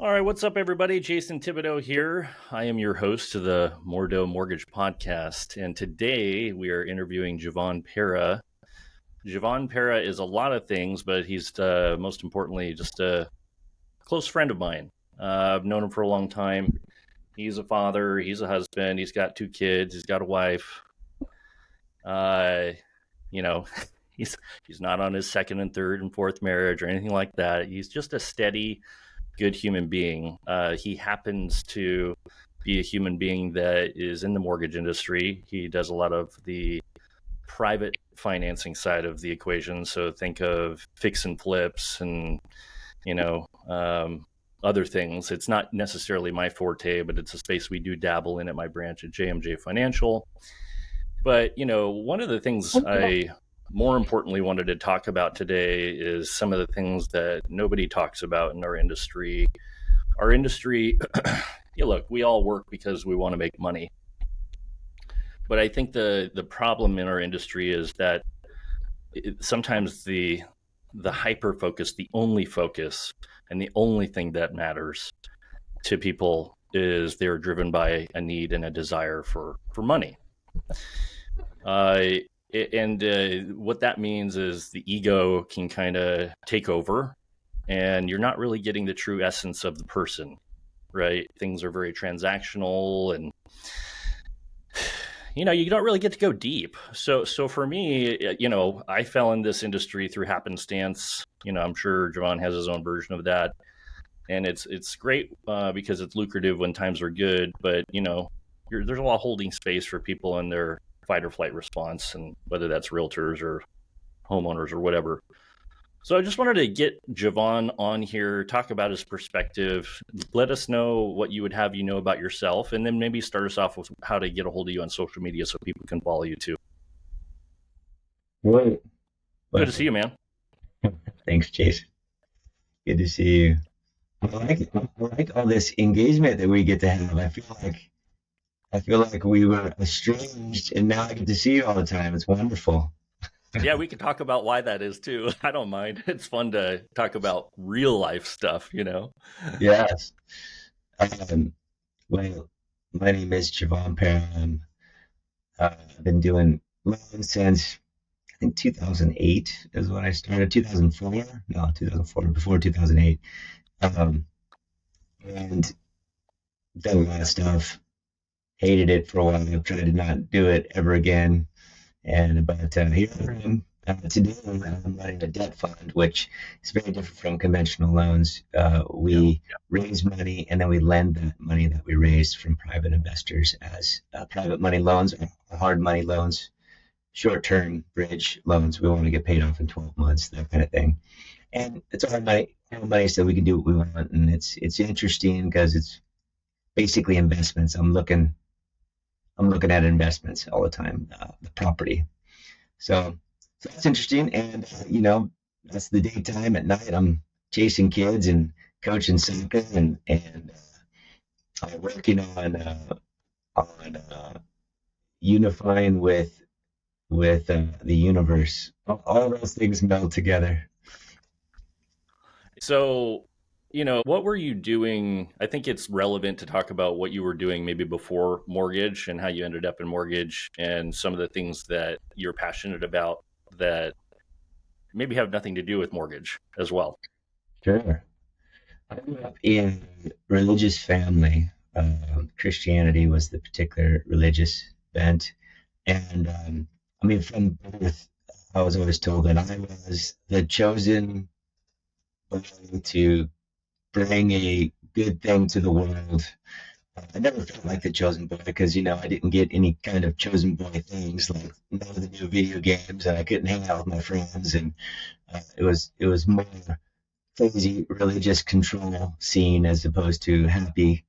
All right, what's up, everybody? Jason Thibodeau here. I am your host of the Mordeau Mortgage Podcast, and today we are interviewing Jevon Perra. Jevon Perra is a lot of things, but he's most importantly just a close friend of mine. I've known him for a long time. He's a father, he's a husband, he's got 2 kids, he's got a wife. You know, he's not on his second and third and fourth marriage or anything like that. He's just a steady, good human being. He happens to be a human being that is in the mortgage industry. He does a lot of the private financing side of the equation. So think of fix and flips and, other things. It's not necessarily my forte, but it's a space we do dabble in at my branch at JMJ Financial. But, one of the things I more importantly wanted to talk about today is some of the things that nobody talks about in our industry. Our industry, look, we all work because we want to make money. But I think the problem in our industry is that sometimes the hyper focus, the only focus, and the only thing that matters to people is they're driven by a need and a desire for money. What that means is the ego can kind of take over, and you're not really getting the true essence of the person, right? Things are very transactional, and you don't really get to go deep. So for me, I fell in this industry through happenstance. I'm sure Jevon has his own version of that, and it's great because it's lucrative when times are good. But there's a lot of holding space for people in their fight or flight response, and whether that's realtors or homeowners or whatever. So I just wanted to get Jevon on here, talk about his perspective, let us know what you would have about yourself, and then maybe start us off with how to get a hold of you on social media so people can follow you too. Right. Good to see you, man. Thanks, Jason. Good to see you. I like all this engagement that we get to have. I feel like we were estranged, and now I get to see you all the time. It's wonderful. Yeah, we can talk about why that is too. I don't mind. It's fun to talk about real life stuff, Yes. Well, my name is Jevon Perra. I've been doing loans since I think 2008 is when I started. 2004? No, 2004, before 2008. And done a lot of stuff. Hated it for a while. I've tried to not do it ever again. But here I am. Today I'm running a debt fund, which is very different from conventional loans. We raise money and then we lend that money that we raised from private investors as private money loans, hard money loans, short-term bridge loans. We want to get paid off in 12 months, that kind of thing. And it's our money so we can do what we want. And it's interesting because it's basically investments. I'm looking at investments all the time, the property. So that's interesting. And, that's the daytime. At night, I'm chasing kids and coaching soccer and working on unifying with the universe. All those things meld together. So, what were you doing? I think it's relevant to talk about what you were doing maybe before mortgage and how you ended up in mortgage and some of the things that you're passionate about that maybe have nothing to do with mortgage as well. Sure. I grew up in a religious family. Christianity was the particular religious bent. And from birth, I was always told that I was the chosen one to bring a good thing to the world. I never felt like the chosen boy because, I didn't get any kind of chosen boy things like none of the new video games, and I couldn't hang out with my friends. And it was more crazy religious control scene as opposed to happy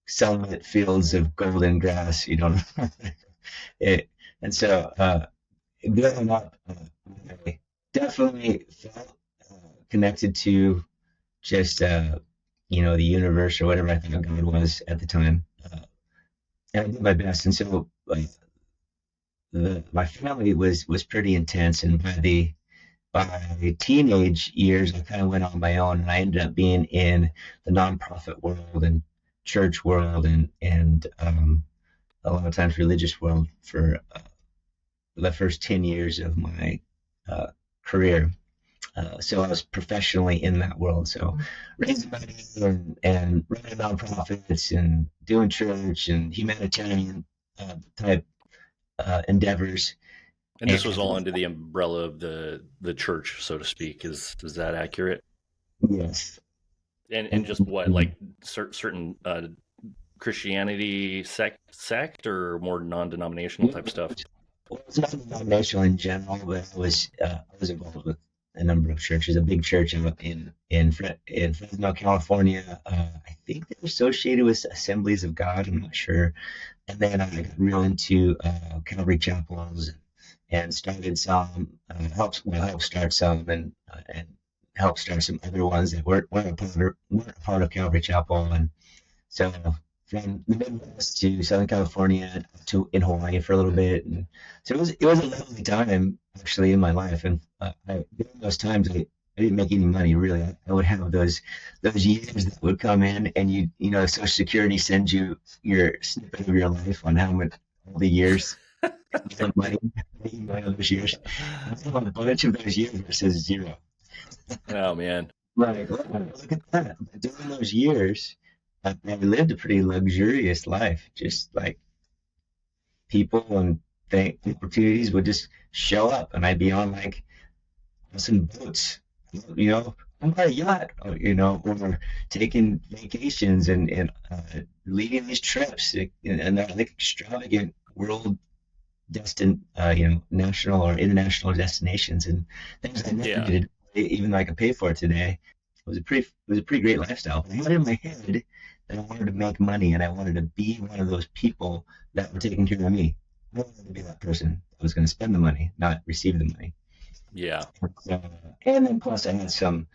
sunlit fields of golden grass, And so growing up, I definitely felt connected to just the universe or whatever I think God was at the time, and I did my best. And so my family was pretty intense, and by by teenage years, I kind of went on my own, and I ended up being in the nonprofit world and church world, and a lot of times religious world for the first 10 years of my uh, career. So I was professionally in that world. So raising money and running nonprofits and doing church and humanitarian type endeavors. And this was all And under the umbrella of the church, so to speak. Is that accurate? yes, And just what, and like certain Christianity sect or more non-denominational type stuff? well, it's not denominational in general, but I was involved with a number of churches. A big church in Fresno, California. I think they're associated with Assemblies of God. I'm not sure. And then I got real into Calvary chapels and started some. Helped start some and helped start some other ones that weren't a part of Calvary Chapel. And so from the Midwest to Southern California to in Hawaii for a little bit, and so it was a lovely time actually in my life. And during those times, I didn't make any money really. I would have those years that would come in, and Social Security sends you your snippet of your life on how much all the years of money in those years. I have a bunch of those years where it says zero. Oh man. Like, look at that. During those years, I lived a pretty luxurious life. Just like people and opportunities would just show up, and I'd be on like some boats, on my yacht, or taking vacations and leading these trips and they're like extravagant world national or international destinations and things I never Yeah. did, even though I could pay for it today. It was a pretty great lifestyle. But I had in my head that I wanted to make money and I wanted to be one of those people that were taking care of me. I wanted to be that person that was going to spend the money, not receive the money. Yeah. So, and then plus I had some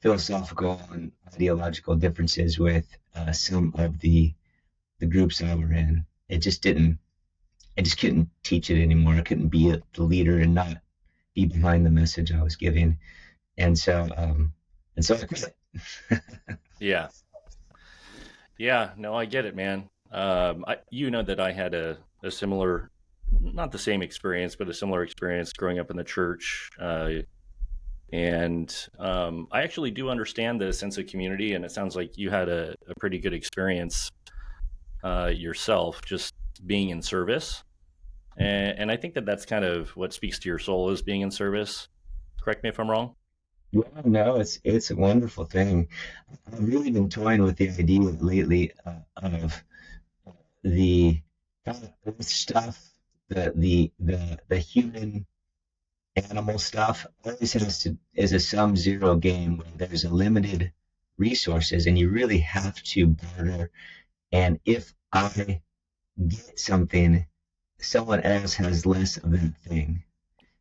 philosophical and ideological differences with some of the groups I were in. I just couldn't teach it anymore. I couldn't be the leader and not be behind the message I was giving. And so I quit it. Yeah. Yeah. No, I get it, man. You know that I had a similar, not the same experience, but a similar experience growing up in the church. And I actually do understand the sense of community, and it sounds like you had a pretty good experience yourself, just being in service. And I think that that's kind of what speaks to your soul, is being in service. Correct me if I'm wrong. Yeah, no, it's a wonderful thing. I've really been toying with the idea lately of the kind of earth stuff, the human animal stuff always is a sum zero game where there's a limited resources and you really have to barter. And if I get something, someone else has less of that thing.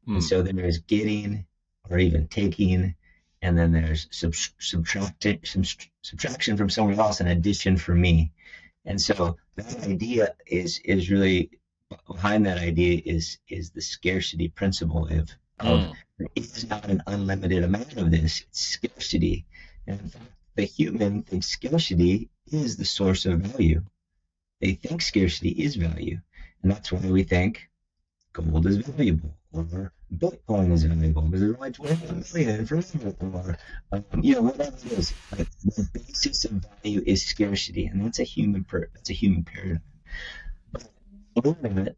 And Hmm. so there's getting or even taking, and then there's subtraction from someone else and addition for me. And so that idea is really behind that idea is the scarcity principle of Hmm. there is not an unlimited amount of this, it's scarcity. And in fact, the human thinks scarcity is the source of value. They think scarcity is value. And that's why we think gold is valuable or Bitcoin is valuable because there's only 21 million for or whatever it is. Like the basis of value is scarcity, and that's a human paradigm. But in that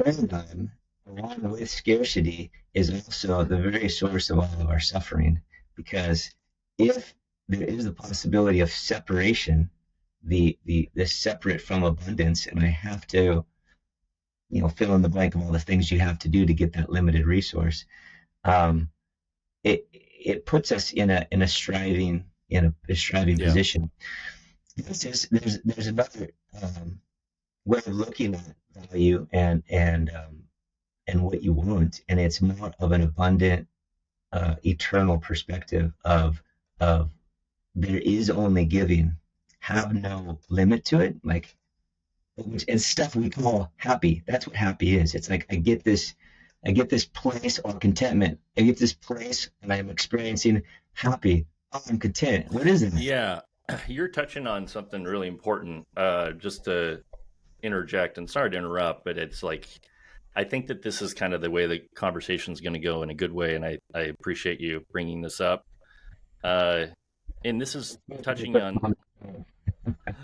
paradigm, along with scarcity, is also the very source of all of our suffering. Because if there is the possibility of separation, the separate from abundance, and I have to fill in the blank of all the things you have to do to get that limited resource. Um, it puts us in a striving Yeah. position. There's another way of looking at value and what you want, and it's more of an abundant, eternal perspective of there is only giving, have no limit to it, like and stuff we call happy. That's what happy is. It's like I get this. I get this place or contentment. I get this place and I'm experiencing happy. Oh, I'm content. What is it? Yeah, you're touching on something really important. Just to interject, and sorry to interrupt, but it's like I think that this is kind of the way the conversation is going to go in a good way, and I appreciate you bringing this up. Uh, and this is touching on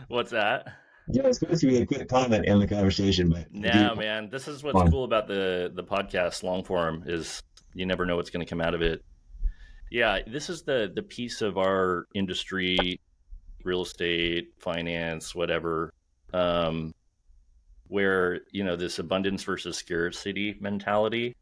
what's that? Yeah, it's supposed to be a quick comment in the conversation, but I do. Nah, man, this is what's Fun. cool about the podcast long form is you never know what's going to come out of it. Yeah, this is the piece of our industry, real estate, finance, whatever, um, where this abundance versus scarcity mentality.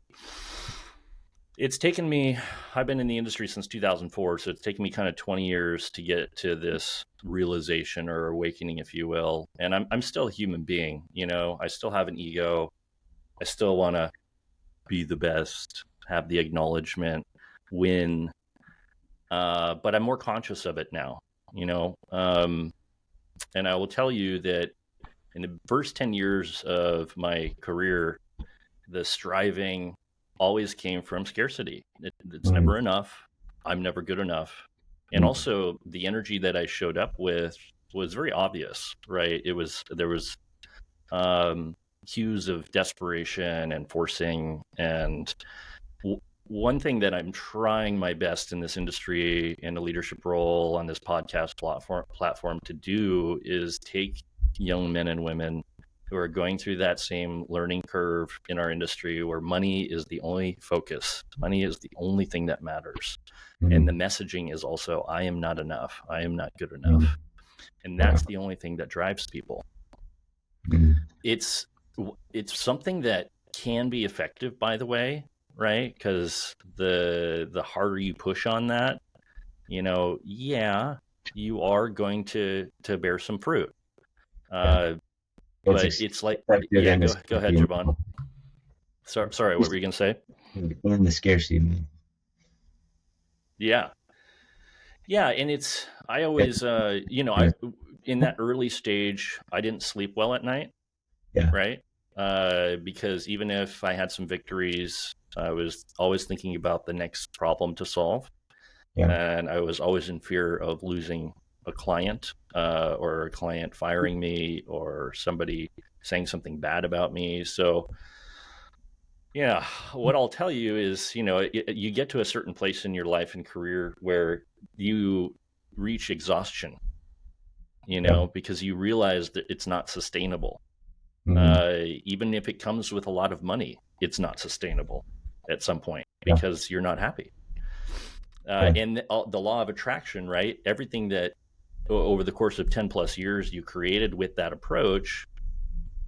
It's taken me, I've been in the industry since 2004, so it's taken me kind of 20 years to get to this realization or awakening, if you will. And I'm still a human being, I still have an ego. I still want to be the best, have the acknowledgement, win. But I'm more conscious of it now, and I will tell you that in the first 10 years of my career, the striving always came from scarcity. It's Mm, never enough. I'm never good enough. And mm, also the energy that I showed up with was very obvious, right? There was um, cues of desperation and forcing. And one thing that I'm trying my best in this industry, in a leadership role on this podcast platform to do is take young men and women who are going through that same learning curve in our industry where money is the only focus. Money is the only thing that matters. And the mm, messaging is also, I am not enough. I am not good mm. enough. And Wow. that's the only thing that drives people. Mm, It's it's something that can be effective, by the way, right? Because the harder you push on that, yeah, you are going to bear some fruit. yeah. Uh, It's but it's like, effective yeah, in the go ahead, scarcity Jevon. model. Sorry, what were you gonna say? In the scarcity model. Yeah, yeah, and it's I Yeah. always I in that early stage I didn't sleep well at night, Yeah. right? Because even if I had some victories, I was always thinking about the next problem to solve, Yeah. and I was always in fear of losing a client, or a client firing me, or somebody saying something bad about me. So yeah, what I'll tell you is, you get to a certain place in your life and career where you reach exhaustion, Yeah. because you realize that it's not sustainable. Mm, Even if it comes with a lot of money, it's not sustainable at some point yeah. because you're not happy. Yeah. And the law of attraction, right? Everything that over the course of 10 plus years you created with that approach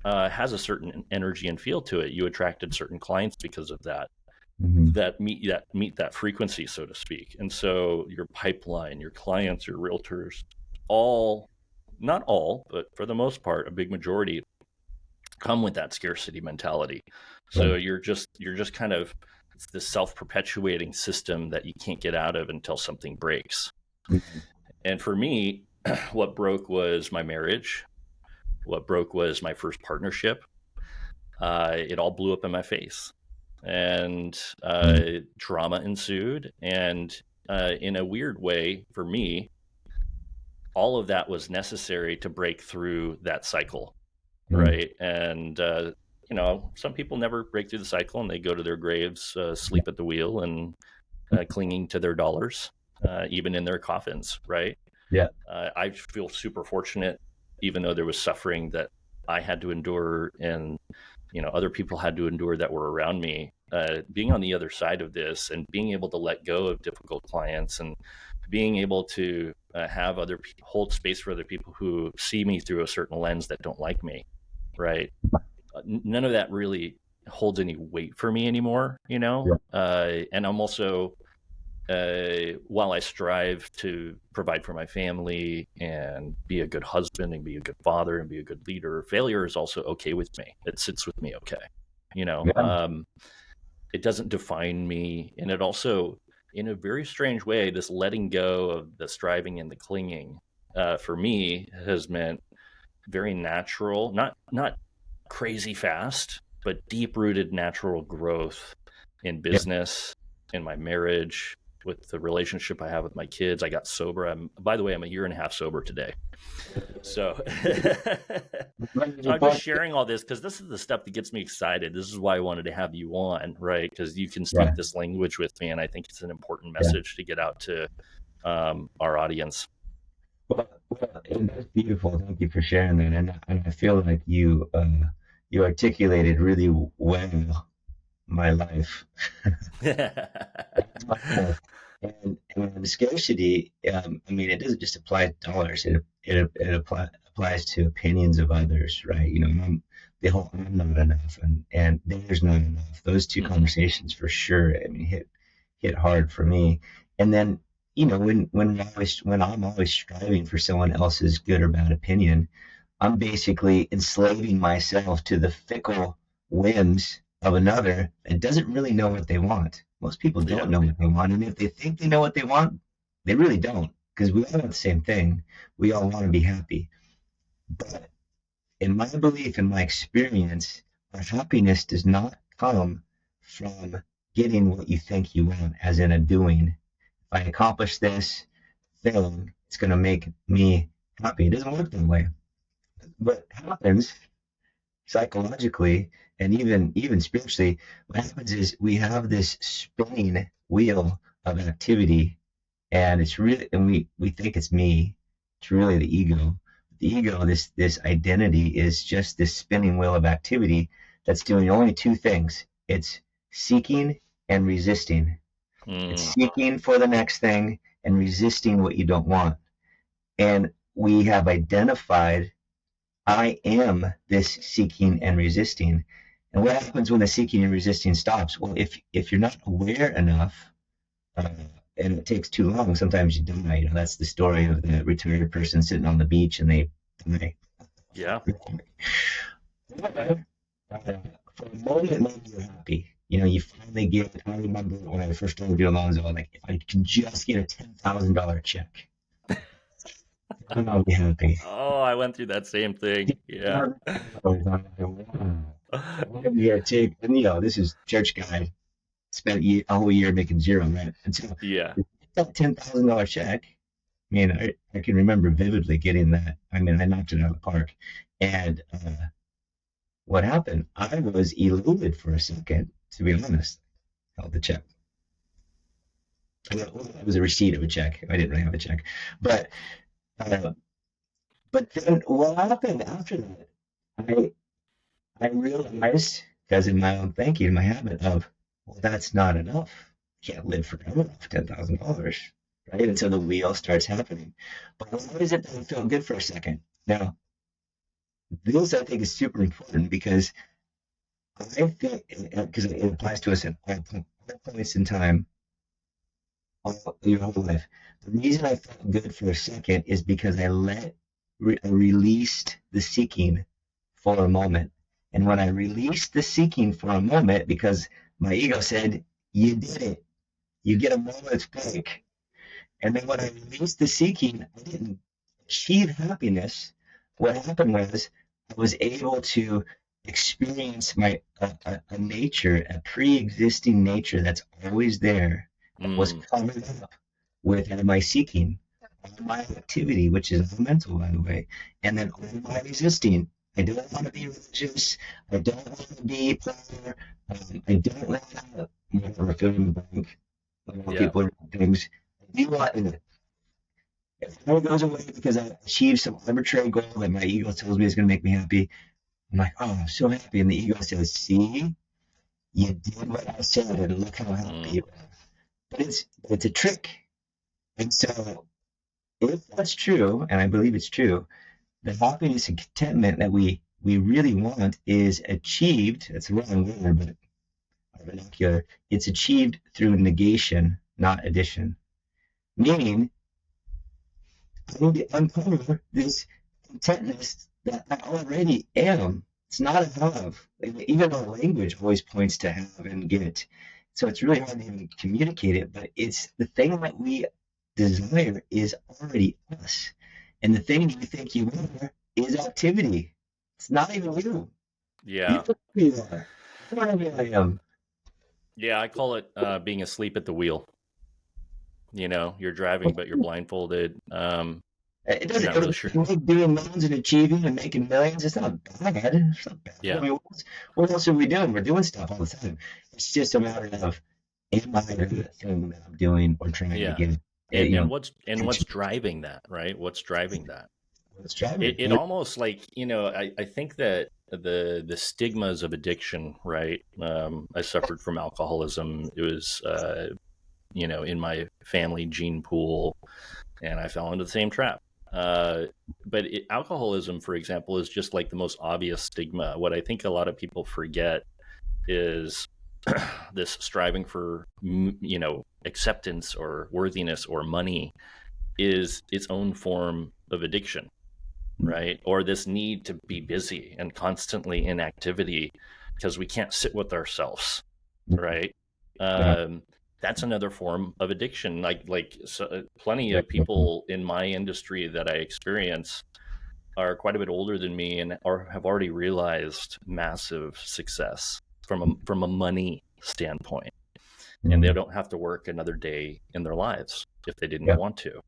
has a certain energy and feel to it. You attracted certain clients because of that. Mm, That meet that frequency, so to speak. And so your pipeline, your clients, your realtors, all, not all, but for the most part, a big majority come with that scarcity mentality. So right. you're just kind of, it's this self-perpetuating system that you can't get out of until something breaks. Mm, And for me, what broke was my marriage. What broke was my first partnership. It all blew up in my face, and mm, trauma ensued. And in a weird way, for me, all of that was necessary to break through that cycle, mm, right? And some people never break through the cycle, and they go to their graves, yeah. sleep at the wheel, and clinging to their dollars, even in their coffins, right? Yeah. I feel super fortunate, even though there was suffering that I had to endure, and other people had to endure that were around me. Being on the other side of this and being able to let go of difficult clients, and being able to have hold space for other people who see me through a certain lens that don't like me, right? None of that really holds any weight for me anymore, Yeah. and I'm also, while I strive to provide for my family and be a good husband and be a good father and be a good leader, failure is also okay with me. It sits with me okay. You know, Yeah. um, it doesn't define me. And it also, in a very strange way, this letting go of the striving and the clinging, for me has meant very natural, not crazy fast, but deep-rooted natural growth in Yeah. business, in my marriage, with the relationship I have with my kids. I got sober. By the way, I'm a year and a half sober today. So I'm just sharing all this because this is the stuff that gets me excited. This is why I wanted to have you on, right? Because you can speak Yeah. this language with me, and I think it's an important Yeah. message to get out to our audience. Well, and that's beautiful. Thank you for sharing that. And I feel like you articulated really well my life. My life. And scarcity, I mean, it doesn't just apply to dollars. It applies to opinions of others, right? You know, the whole "I'm not enough" and "there's not enough." Those two conversations for sure. I mean, hit hard for me. And then, you know, when I'm always striving for someone else's good or bad opinion, I'm basically enslaving myself to the fickle whims of another that doesn't really know what they want. Most people don't know what they want, and if they think they know what they want, they really don't, because we all want the same thing. We all want to be happy. But in my belief, in my experience, our happiness does not come from getting what you think you want, as in a doing. If I accomplish this thing, it's going to make me happy. It doesn't work that way. What happens psychologically and even spiritually, what happens is we have this spinning wheel of activity, and it's really, and we think it's me. It's really the ego. The ego, this identity, is just this spinning wheel of activity that's doing only two things. It's seeking and resisting. It's seeking for the next thing and resisting what you don't want. And we have identified, I am this seeking and resisting. And what happens when the seeking and resisting stops? Well, if you're not aware enough, and it takes too long, sometimes you die. You know, that's the story of the retired person sitting on the beach and they die. Yeah. For a moment, maybe you're happy. You know, you finally get. I remember when I first started doing loans, I was like, if I can just get a $10,000 check, then I'll be happy. Oh, I went through that same thing. Yeah. Yeah, take, and you know, this is church guy, spent a whole year making zero, right? And so Yeah. that $10,000 check, I mean, I can remember vividly getting that. I mean, I knocked it out of the park. And what happened? I was elated for a second, to be honest. Held the check. It was a receipt of a check. I didn't really have a check. But then what happened after that? I realized, because in my own thinking, my habit of, well, that's not enough. Can't live forever off $10,000, right? And so the wheel starts happening. But why is it that I feel good for a second? Now, this I think is super important because I think, because it applies to us at all points in time, all your whole life. The reason I felt good for a second is because I released the seeking for a moment. And when I released the seeking for a moment, because my ego said, you did it, you get a moment's break. And then when I released the seeking, I didn't achieve happiness. What happened was I was able to experience a nature, a pre-existing nature that's always there, that was covered up with my seeking, all my activity, which is mental, by the way, and then all my resisting. I don't want to be religious. I don't want to be poor. I don't want to whatever fill in the blank. People are things. I do want it. If it goes away because I achieved some arbitrary goal that my ego tells me is going to make me happy, I'm like, oh, I'm so happy. And the ego says, see, you did what I said, and look how happy you are. But it's a trick. And so if that's true, and I believe it's true, the happiness and contentment that we really want is achieved. That's the wrong word, but our vernacular. It's achieved through negation, not addition. Meaning, I need to uncover this contentness that I already am. It's not a have. Even our language always points to have and get. So it's really hard to even communicate it, but it's the thing that we desire is already us. And the thing you think you are is activity. It's not even you. Yeah. You are. I am. Yeah, I call it being asleep at the wheel. You're driving, but you're blindfolded. It You're doesn't. not really sure. Like doing millions and achieving and making millions. It's not bad. It's not bad. I Yeah. mean, what else are we doing? We're doing stuff all the time. It's just a matter of am I good at the thing that I'm doing or trying to Yeah. get, And you and know, what's attention. driving that, right? What's driving that? What's driving It it? almost like, I think that the stigmas of addiction, right? I suffered from alcoholism. It was in my family gene pool, and I fell into the same trap. Uh, but alcoholism, for example, is just like the most obvious stigma. What I think a lot of people forget is this striving for, acceptance or worthiness or money is its own form of addiction, right? Or this need to be busy and constantly in activity because we can't sit with ourselves, right? Yeah. Um, that's another form of addiction. Plenty Yeah. of people in my industry that I experience are quite a bit older than me and or have already realized massive success from a money standpoint, and they Mhm. don't have to work another day in their lives if they didn't Yeah. want to.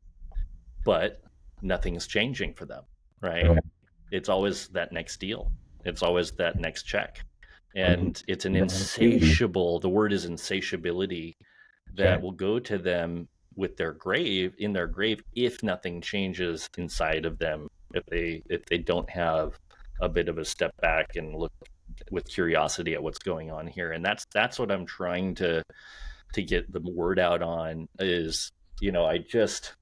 But nothing's changing for them, right? Right. It's always that next deal. It's always that next check. Mhm. And it's an That's the word is insatiability that right. will go to them in their grave, if nothing changes inside of them, if they don't have a bit of a step back and look with curiosity at what's going on here. And that's what I'm trying to get the word out on is, I just,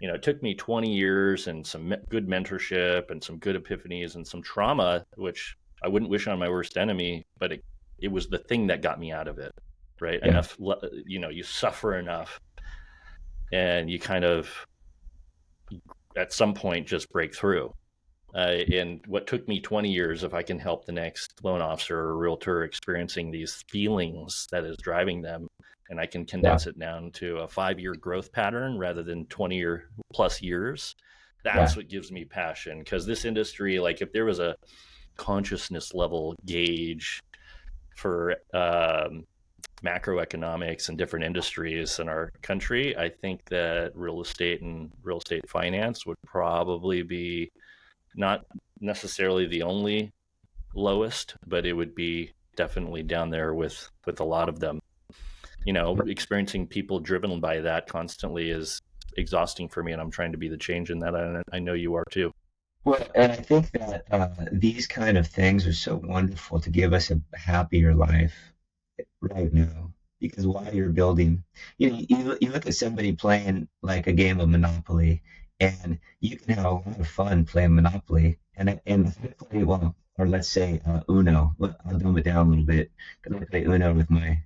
it took me 20 years and some good mentorship and some good epiphanies and some trauma, which I wouldn't wish on my worst enemy, but it was the thing that got me out of it, right? Yeah. Enough, you suffer enough and you kind of, at some point, just break through. And what took me 20 years, if I can help the next loan officer or realtor experiencing these feelings that is driving them, and I can Yeah. condense it down to a 5-year growth pattern rather than 20 or plus years, Yeah. that's what gives me passion. Because this industry, like if there was a consciousness level gauge for macroeconomics and different industries in our country, I think that real estate and real estate finance would probably be not necessarily the only lowest, but it would be definitely down there with a lot of them. Experiencing people driven by that constantly is exhausting for me, and I'm trying to be the change in that. I know you are too. Well, and I think that these kind of things are so wonderful to give us a happier life right now. Because while you're building, you look at somebody playing like a game of Monopoly, and you can have a lot of fun playing Monopoly. And I play, well, or let's say Uno. I'll dumb it down a little bit because I play Uno with my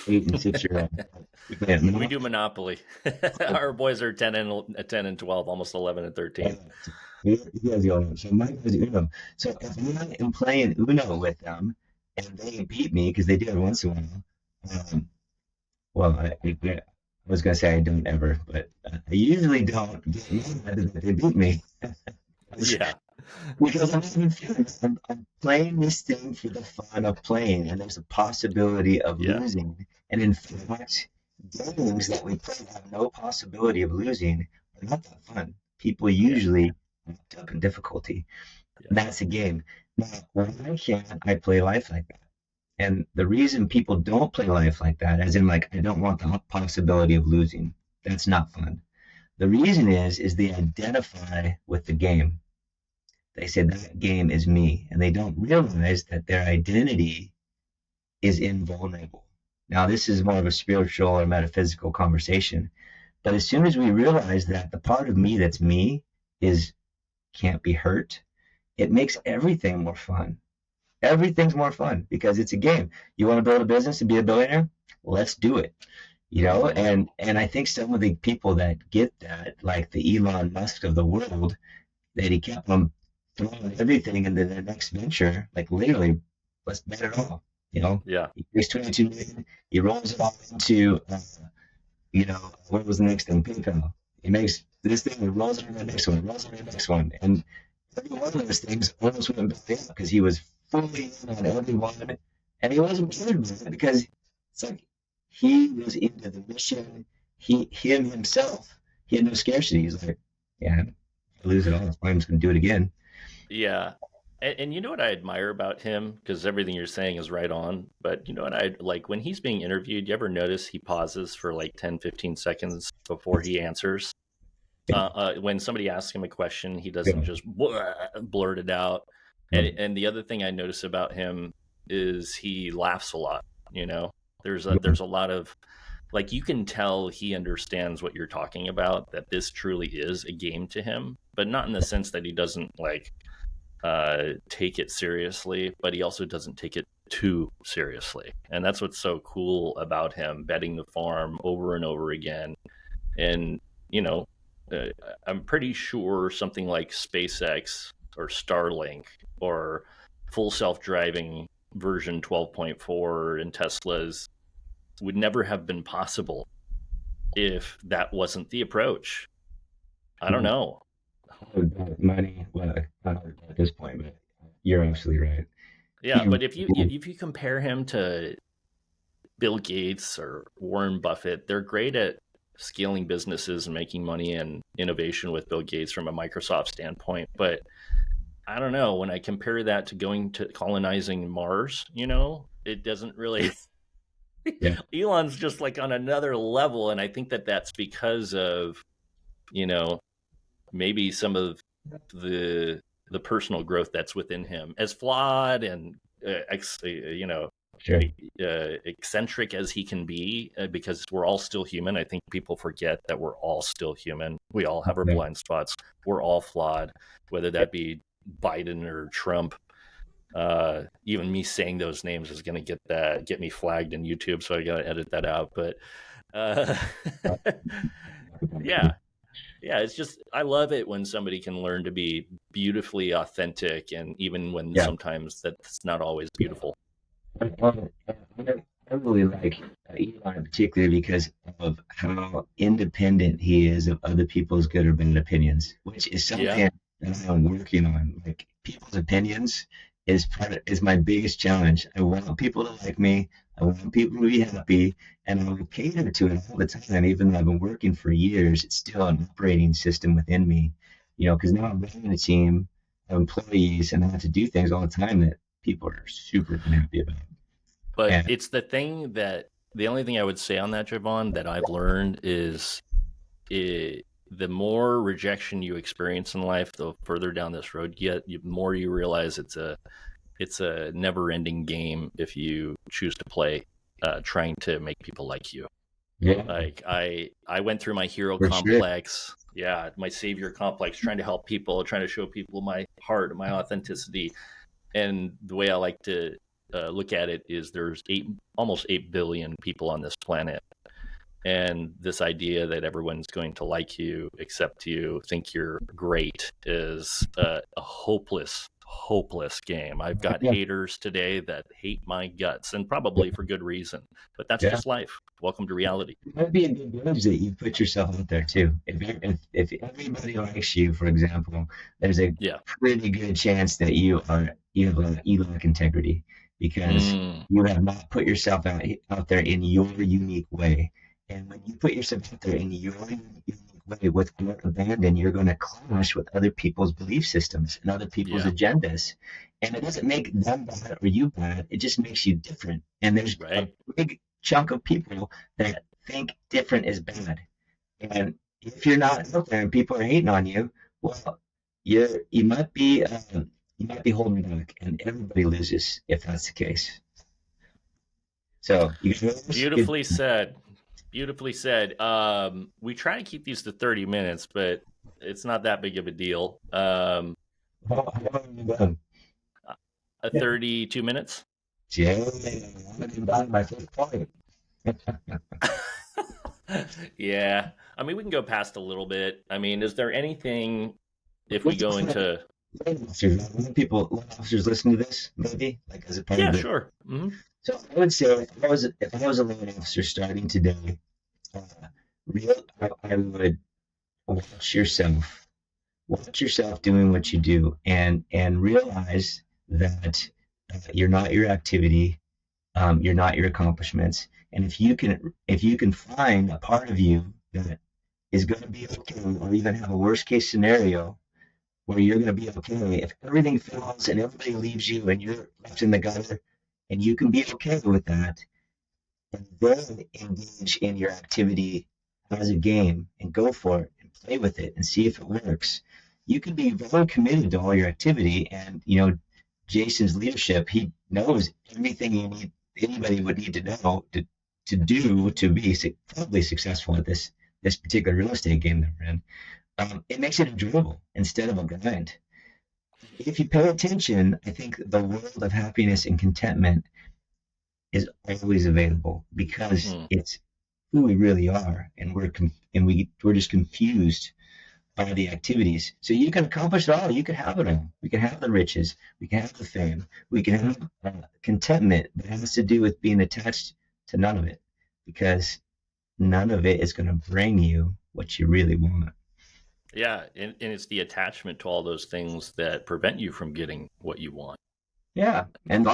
8 and 6 year old. We play We do Monopoly. Monopoly. Our boys are 10 and 12, almost 11 and 13. He has the old so mine was Uno. So if I am playing Uno with them and they beat me, because they do it once in a while, well, I was gonna say I don't ever, but I usually don't get mad that they beat me. Yeah. Because I'm having fun. I'm playing this thing for the fun of playing, and there's a possibility of Yeah. losing. And in fact, games that we play that have no possibility of losing are not that fun. People Yeah. usually act up in difficulty. Yeah. And that's a game. Now, why can't I play life like that? And the reason people don't play life like that, as in like I don't want the possibility of losing. That's not fun. The reason is they identify with the game. They say that game is me, and they don't realize that their identity is invulnerable. Now, this is more of a spiritual or metaphysical conversation, but as soon as we realize that the part of me that's me is can't be hurt, it makes everything more fun. Everything's more fun because it's a game. You want to build a business and be a billionaire? Let's do it. Mm-hmm. And I think some of the people that get that, like the Elon Musk of the world, that he kept on throwing everything into their next venture, like literally, let's bet it all. Yeah. He takes 22 million, he rolls it all into, what was the next thing? PayPal. He makes this thing, he rolls it into the next one, rolls it into the next one, and every one of those things almost went back up because he was fully in on everyone, and he wasn't bothered by it because it's like he was into the mission. Him himself, he had no scarcity. He's like, yeah, I lose it all. I'm just gonna do it again. Yeah. And you know what I admire about him? Because everything you're saying is right on. But you know what I like when he's being interviewed, you ever notice he pauses for like 10, 15 seconds before he answers? When somebody asks him a question, he doesn't Yeah. just blurt it out. And the other thing I notice about him is he laughs a lot. You know, there's a lot of like you can tell he understands what you're talking about. That this truly is a game to him, but not in the sense that he doesn't like take it seriously, but he also doesn't take it too seriously. And that's what's so cool about him betting the farm over and over again. And, you know, uh, I'm pretty sure something like SpaceX or Starlink or full self driving version 12.4 in Teslas would never have been possible if that wasn't the approach. I don't know. Money, well, not at this point, but you're absolutely right. Yeah, but if you compare him to Bill Gates or Warren Buffett, they're great at scaling businesses and making money and innovation with Bill Gates from a Microsoft standpoint. But I don't know, when I compare that to going to colonizing Mars, you know, it doesn't really. Yeah, Elon's just like on another level. And I think that that's because of, you know, maybe some of the the personal growth that's within him, as flawed and you know, sure. eccentric as he can be, because we're all still human. I think people forget that we're all still human. We all have our Yeah. blind spots. We're all flawed, whether that be Biden or Trump. Even me saying those names is going to get me flagged in YouTube, so I got to edit that out. But uh, yeah, yeah, it's just I love it when somebody can learn to be beautifully authentic, and even when Yeah. sometimes that's not always beautiful. I really like Elon particularly because of how independent he is of other people's good or bad opinions, which is Yeah, something that I'm working on. Like people's opinions is my biggest challenge. I want people to like me. I want people to be happy, and I will cater to it all the time. Even though I've been working for years, it's still an operating system within me. You know, because now I'm running a team of employees, and I have to do things all the time that people are super unhappy about. but And it's the only thing I would say on that, Javon, that I've learned is the more rejection you experience in life, the further down this road you get, the more you realize it's a never-ending game if you choose to play, trying to make people like you. yeah, Like I went through my hero for sure. complex, yeah, my savior complex, trying to help people, trying to show people my heart, my authenticity. And the way I like to look at it is there's almost 8 billion people on this planet, and this idea that everyone's going to like you, accept you, think you're great is a hopeless game. I've got Yeah, haters today that hate my guts, and probably for good reason, but that's yeah. just life. Welcome to reality. It might be a good gauge that you put yourself out there too. If everybody likes you, for example, there's a Yeah. pretty good chance that you lack integrity because Mm, you have not put yourself out there in your unique way. And when you put yourself out there in your unique way with abandon, you're going to clash with other people's belief systems and other people's yeah. agendas. And it doesn't make them bad or you bad. It just makes you different. And there's a Right. big chunk of people that think different is bad. And if you're not out there and people are hating on you, well, you might be holding back, and everybody loses if that's the case. So you can lose. Beautifully said. Beautifully said. We try to keep these to 30 minutes, but it's not that big of a deal. How long have you done? A Yeah, 32 minutes. yeah, I'm gonna buy my first point. Yeah. I mean, we can go past a little bit. I mean, is there anything if we What's go the into? officers? Loan officers listen to this, maybe, like as a part of Yeah, the. sure. So I would say if I was a loan officer starting today, uh, I would watch yourself Watch yourself doing what you do, and realize that you're not your activity, you're not your accomplishments. And if you can find a part of you that is going to be okay, or even have a worst case scenario where you're going to be okay, if everything fails and everybody leaves you and you're left in the gutter, and you can be okay with that, and then engage in your activity as a game and go for it and play with it and see if it works. You can be very committed to all your activity, and Jason's leadership, he knows everything you need, anybody would need to know to do to be probably successful at this particular real estate game that we're in. It makes it enjoyable instead of a grind. If you pay attention, I think the world of happiness and contentment is always available because Hmm. it's who we really are, and we're just confused by the activities. So you can accomplish it all. You can have it all. We can have the riches. We can have the fame. We can have contentment, but it has to do with being attached to none of it, because none of it is going to bring you what you really want. Yeah, and it's the attachment to all those things that prevent you from getting what you want. Yeah, and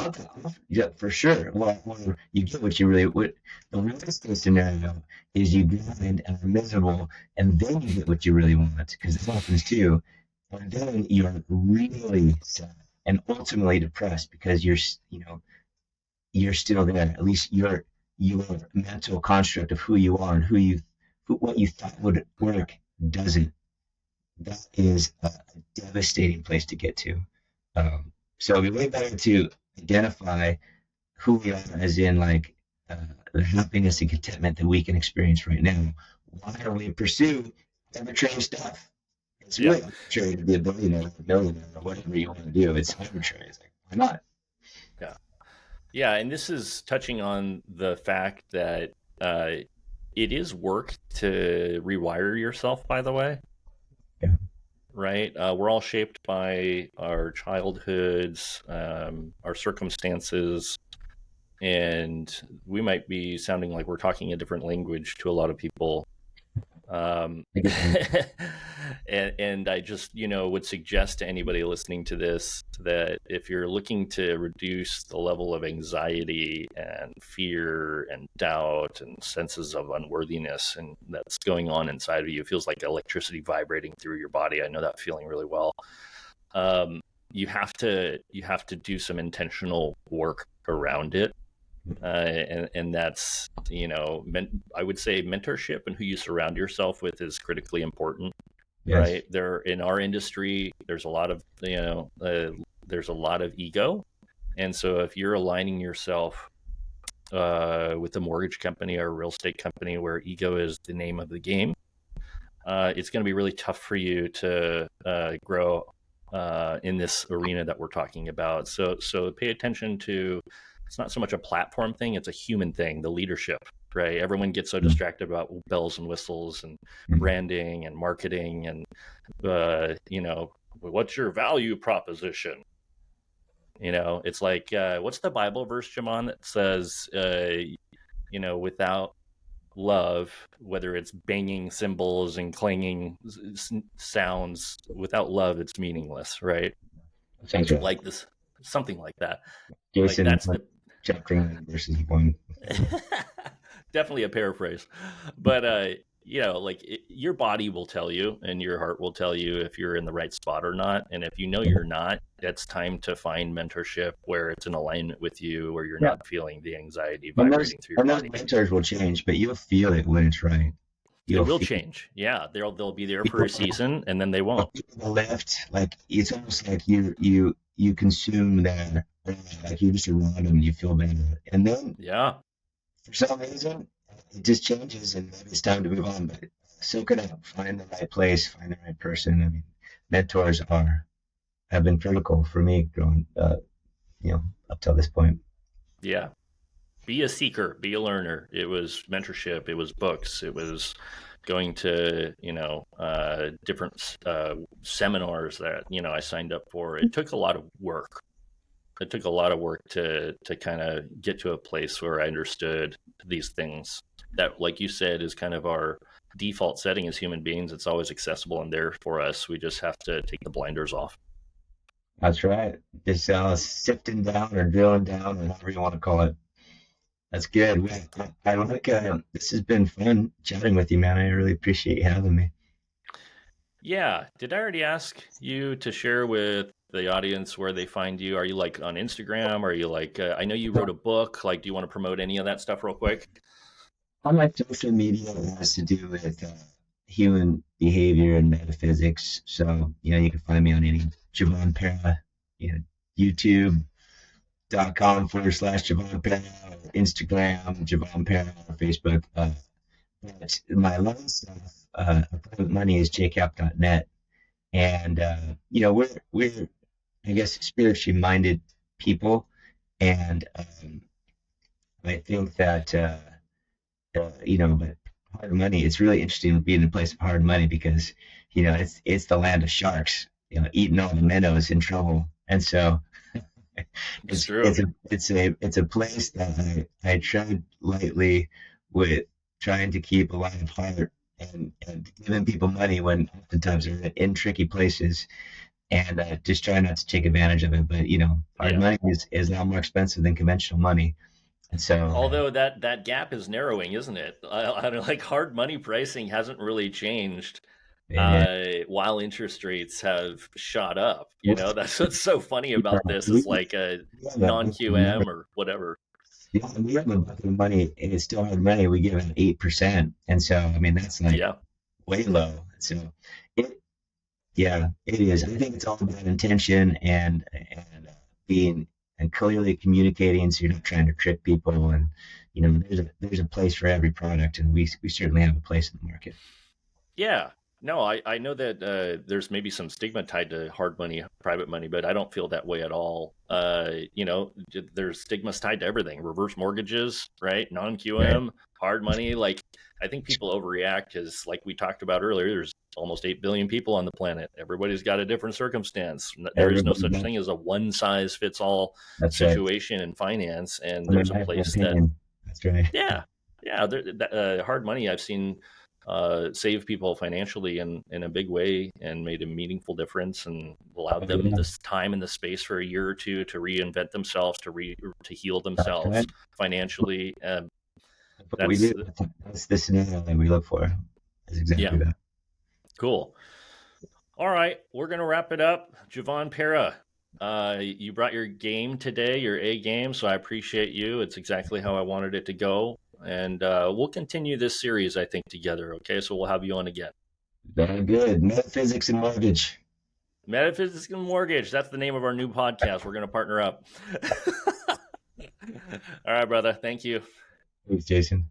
yeah, for sure. Well, you get what you really what the worst case scenario is you grind and are miserable, and then you get what you really want, because this happens too. And then you're really sad and ultimately depressed because you're still there. At least your mental construct of who you are and what you thought would work doesn't. That is a devastating place to get to. So it'd be way better to identify who we are, as in like the happiness and contentment that we can experience right now. Why are we pursue arbitrary stuff? It's Yeah, really arbitrary to be a billionaire or a millionaire or whatever you want to do. It's arbitrary. It's like, why not? yeah, yeah. And this is touching on the fact that uh, it is work to rewire yourself. By the way, Yeah. right? We're all shaped by our childhoods, our circumstances, and we might be sounding like we're talking a different language to a lot of people. Um, I get that. and I just, would suggest to anybody listening to this that if you're looking to reduce the level of anxiety and fear and doubt and senses of unworthiness and that's going on inside of you, it feels like electricity vibrating through your body. I know that feeling really well. Um, you have to do some intentional work around it, and that's I would say mentorship and who you surround yourself with is critically important, Yes. right? There in our industry, there's a lot of there's a lot of ego, and so if you're aligning yourself with a mortgage company or a real estate company where ego is the name of the game, it's going to be really tough for you to grow in this arena that we're talking about. So pay attention to, it's not so much a platform thing, it's a human thing, the leadership, right? Everyone gets so distracted about bells and whistles and Mhm. branding and marketing and, what's your value proposition? It's like, what's the Bible verse, Jamon, that says, without love, whether it's banging cymbals and clanging sounds, without love, it's meaningless, right? Sounds right. Like this, something like that. Like Jason, that's the chapter 9, verses 1. definitely a paraphrase, but like your body will tell you and your heart will tell you if you're in the right spot or not. And if you know you're not, it's time to find mentorship where it's in alignment with you, where you're Yeah. not feeling the anxiety And those vibrating through your and those body. mentors will change, but you'll feel it when it's right. It You'll will feel change. Yeah, they'll be there for people a season and then they on won't. the left, like it's almost like you consume that, like you're just around them and you feel better. And then Yeah. for some reason it just changes and maybe it's time to move on. But soak it up, find the right place, find the right person. I mean, mentors are have been critical for me growing up till this point. Yeah. Be a seeker, be a learner. It was mentorship, it was books, it was going to different seminars that I signed up for. It took a lot of work. It took a lot of work to kind of get to a place where I understood these things that, like you said, is kind of our default setting as human beings. It's always accessible and there for us. We just have to take the blinders off. That's right. Just sifting down or drilling down or however you want to call it. That's good. Well, I like this has been fun chatting with you, man. I really appreciate you having me. Yeah. Did I already ask you to share with the audience where they find you? Are you like on Instagram? Are you like, I know you wrote a book. Like, do you want to promote any of that stuff real quick? On my social media, it has to do with human behavior and metaphysics. So, you can find me on any Jevon Perra, YouTube.com/Jevon Perra, or Instagram, Jevon Perra, or Facebook. But my loan stuff, private money is jcap.net. And, we're, I guess, spiritually minded people. And I think that, but hard money, it's really interesting to be in a place of hard money because, it's the land of sharks, eating all the minnows in trouble. And so It's it's true. it's a place that I tried lightly with trying to keep a lot of heart and giving people money when oftentimes they're in tricky places and just try not to take advantage of it. But hard Yeah. money is a lot more expensive than conventional money, and so Although that gap is narrowing, isn't it? I don't like hard money pricing hasn't really changed it, while interest rates have shot up. we, That's what's so funny about this we is like a have a bucket of money. non-QM or whatever. Yeah, we have a bucket of money, and it's still hard money. We give it 8%, and so I mean that's like Yeah. way low. So it, yeah, it is. I think it's all about intention and being and clearly communicating, so you're not trying to trick people. And there's a place for every product, and we certainly have a place in the market. Yeah. No, I know that there's maybe some stigma tied to hard money, private money, but I don't feel that way at all. There's stigmas tied to everything. Reverse mortgages, right? Right. Non-QM, hard money. Like, I think people overreact because, like we talked about earlier, there's almost 8 billion people on the planet. Everybody's got a different circumstance. There is no Everybody such does. thing as a one size fits all That's right. situation in finance. And I mean, there's a I have an place that, opinion. That's right. yeah, yeah, hard money I've seen save people financially in a big way and made a meaningful difference and allowed Oh, them yeah, this time and the space for a year or two to reinvent themselves, to heal that's themselves right. financially. That's what we That's do. That's the scenario that we look for. That's Yeah, exactly that. cool. All right, we're gonna wrap it up. Jevon Perra, you brought your game today, your A game, so I appreciate you. It's exactly how I wanted it to go. And we'll continue this series, I think, together. Okay, so we'll have you on again. Very good. Metaphysics and mortgage. Metaphysics and Mortgage. That's the name of our new podcast. We're going to partner up. All right, brother. Thank you. Thanks, Jason.